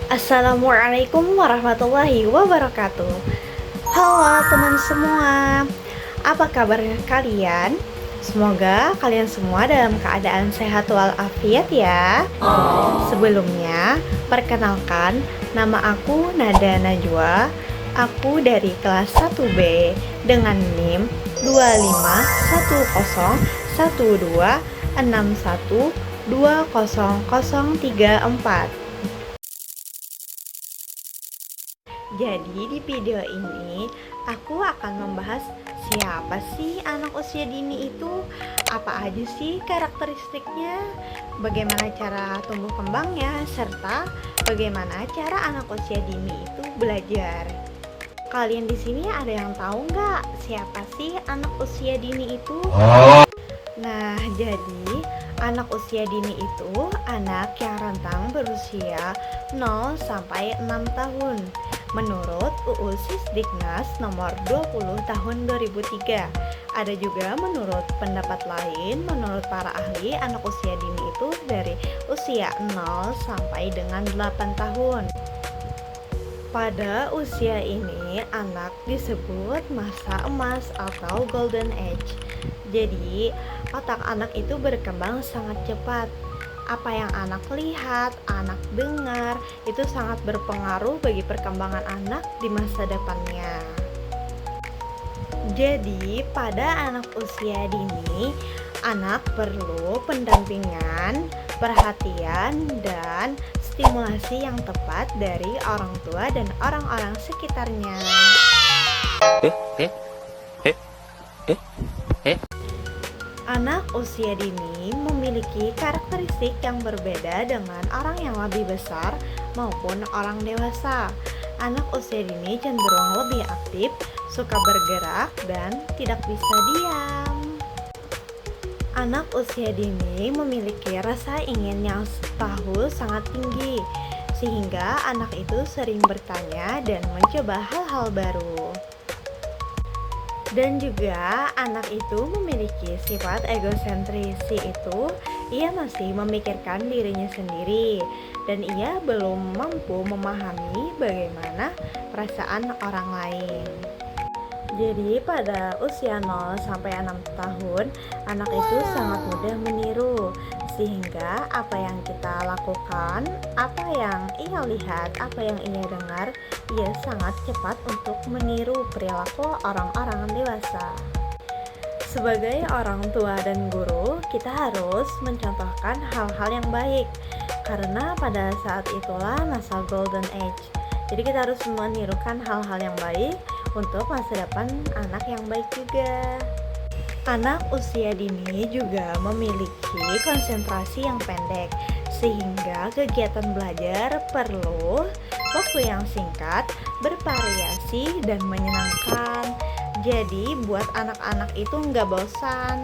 Assalamualaikum warahmatullahi wabarakatuh. Halo teman semua, apa kabar kalian? Semoga kalian semua dalam keadaan sehat walafiat ya. Sebelumnya, perkenalkan, nama aku Nada Najwa. Aku dari kelas 1B dengan NIM 25112612034. Jadi di video ini aku akan membahas siapa sih anak usia dini itu, apa aja sih karakteristiknya, bagaimana cara tumbuh kembangnya, serta bagaimana cara anak usia dini itu belajar. Kalian di sini ada yang tahu nggak siapa sih anak usia dini itu? Nah, jadi anak usia dini itu anak yang rentang berusia 0 sampai 6 tahun. Menurut UU Sisdiknas nomor 20 tahun 2003. Ada juga menurut pendapat lain, menurut para ahli, anak usia dini itu dari usia 0 sampai dengan 8 tahun. Pada usia ini, anak disebut masa emas atau golden age. Jadi, otak anak itu berkembang sangat cepat. Apa yang anak lihat, anak dengar, itu sangat berpengaruh bagi perkembangan anak di masa depannya. Jadi, pada anak usia dini, anak perlu pendampingan, perhatian, dan stimulasi yang tepat dari orang tua dan orang-orang sekitarnya. Anak usia dini memiliki karakteristik yang berbeda dengan orang yang lebih besar maupun orang dewasa. Anak usia dini cenderung lebih aktif, suka bergerak, dan tidak bisa diam. Anak usia dini memiliki rasa ingin yang tahu sangat tinggi, sehingga anak itu sering bertanya dan mencoba hal-hal baru. Dan juga anak itu memiliki sifat egosentris, yaitu ia masih memikirkan dirinya sendiri dan ia belum mampu memahami bagaimana perasaan orang lain. Jadi pada usia 0 sampai 6 tahun, anak itu sangat mudah meniru, sehingga apa yang kita lakukan, apa yang ia lihat, apa yang ia dengar, ia sangat cepat untuk meniru perilaku orang-orang dewasa. Sebagai orang tua dan guru, kita harus mencontohkan hal-hal yang baik, karena pada saat itulah masa golden age. Jadi kita harus menirukan hal-hal yang baik untuk masa depan anak yang baik juga. Anak usia dini juga memiliki konsentrasi yang pendek, sehingga kegiatan belajar perlu waktu yang singkat, bervariasi, dan menyenangkan. Jadi buat anak-anak itu nggak bosan,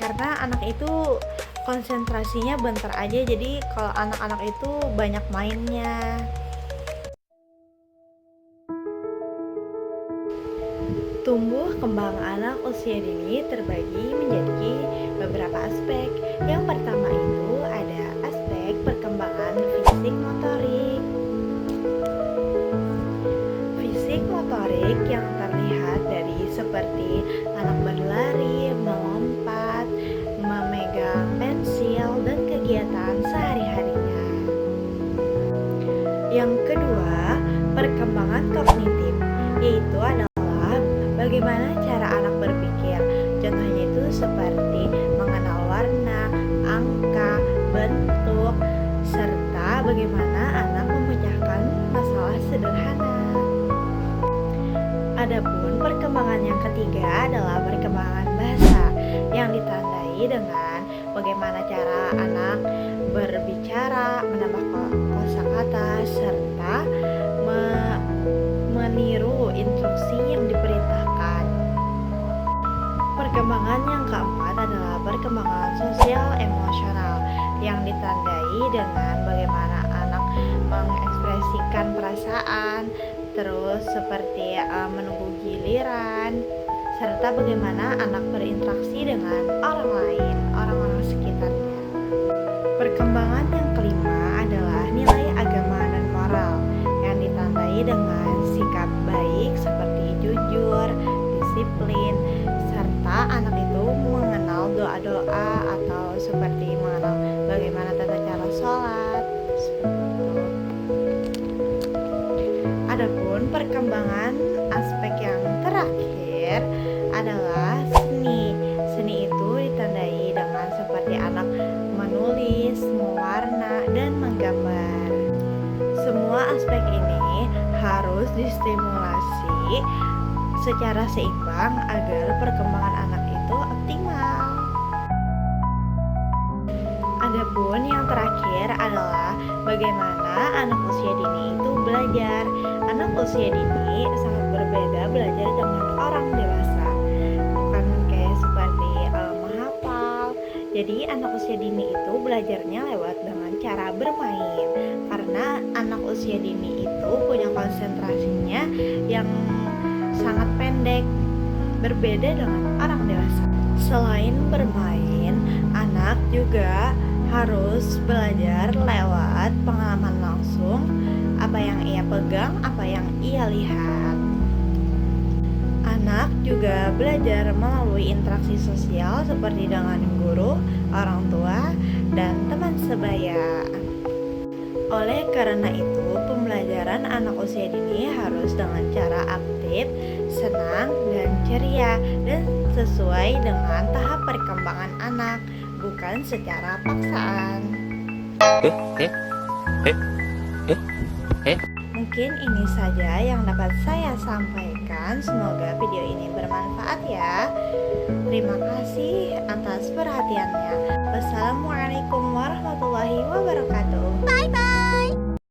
karena anak itu konsentrasinya bentar aja. Jadi kalau anak-anak itu banyak mainnya. Tumbuh kembang anak usia dini terbagi menjadi beberapa aspek. Yang pertama itu ada aspek perkembangan fisik motorik. Fisik motorik yang terlihat dari seperti anak berlari, melompat, memegang pensil, dan kegiatan sehari-harinya. Yang kedua, perkembangan kognitif, yaitu adalah bagaimana cara anak berpikir. Contohnya itu seperti mengenal warna, angka, bentuk, serta bagaimana anak memecahkan masalah sederhana. Adapun perkembangan yang ketiga adalah perkembangan bahasa yang ditandai dengan bagaimana cara anak berbicara, menambah kosakata, serta meniru instruksi yang diperintahkan. Perkembangan yang keempat adalah perkembangan sosial emosional yang ditandai dengan bagaimana anak mengekspresikan perasaan, terus seperti menunggu giliran, serta bagaimana anak berinteraksi dengan orang lain, orang-orang sekitarnya. Perkembangan yang kelima adalah nilai agama dan moral disiplin, serta anak itu mengenal doa-doa atau seperti mengenal bagaimana tata cara sholat seperti itu. Adapun perkembangan aspek yang terakhir adalah seni. Seni itu ditandai dengan seperti anak menulis, mewarna, dan menggambar. Semua aspek ini harus distimulasi secara seimbang agar perkembangan anak itu optimal. Adapun yang terakhir adalah bagaimana anak usia dini itu belajar. Anak usia dini sangat berbeda belajar dengan orang dewasa. Bukan kayak seperti menghafal. Jadi anak usia dini itu belajarnya lewat dengan cara bermain. Karena anak usia dini itu punya konsentrasinya yang sangat pendek, berbeda dengan orang dewasa. Selain bermain, anak juga harus belajar lewat pengalaman langsung, apa yang ia pegang, apa yang ia lihat. Anak juga belajar melalui interaksi sosial seperti dengan guru, orang tua, dan teman sebaya. Oleh karena itu, pembelajaran anak usia dini harus dengan cara aktif, senang, dan ceria, dan sesuai dengan tahap perkembangan anak, bukan secara paksaan. Mungkin ini saja yang dapat saya sampaikan. Semoga video ini bermanfaat ya. Terima kasih atas perhatiannya. Wassalamualaikum warahmatullahi wabarakatuh.